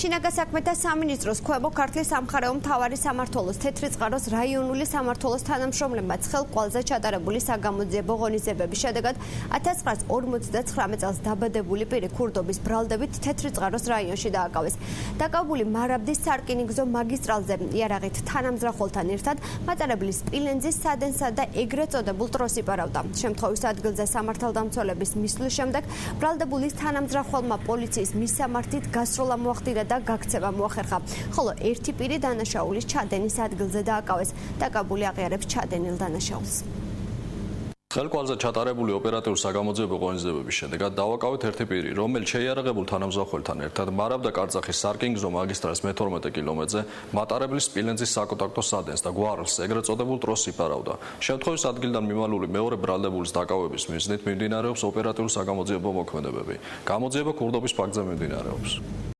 შინაგან საქმეთა სამინისტროს ქვემო ქართლის სამხარეო მთავარი სამმართველოს თეთრი წყაროს რაიონული სამმართველოს თანამშრომლებმა ხელყვალზე ჩატარებული საგამოძიებო ღონისძიებების შედეგად 1959 წელს დაბადებული პირი ქურდობის ბრალდებით თეთრი წყაროს რაიონში დააკავეს. დაკავებული მარაბდის სარკინიგზო მაგისტრალზე იარაღით თანამძრახველთან ერთად მატარებლის სპილენძის სადენსა და ეგრეთ წოდებულ ტროს იპარავდა. შემთხვევის ადგილზე სამართალდამცველების მისვლის შემდეგ ბრალდებულის თანამძრახველმა პოლიციის მისამართით გასროლა მოახდინა და გაქცევა მოახერხა, ხოლო ერთი პირი დანაშაულის ჩადენის ადგილზე დააკავეს. დაკავებული აღიარებს ჩადენილ დანაშაულს. ხელყვალზე ჩატარებული ოპერატიულ-საგამოძიებო ღონისძიებების შედეგად დავაკავეთ ერთი პირი, რომელიც შეიარაღებულ თანამძრახველთან ერთად მარაბდა კარძახის სარკინიგზო მაგისტრალის მე-12 კილომეტრზე მატარებლის სპილენძის საკონტაქტო სადენს და გვარლს ეგრეთ წოდებულ ტროსს იპარავდა. შემთხვევის ადგილიდან მიმალული მეორე ბრალდებულის დაკავების მიზნით მიმდინარეობს ოპერატიულ-საგამოძიებო მოქმედებები. გამოძიება ქურდობის ფაქტზე მიმდინარეობს.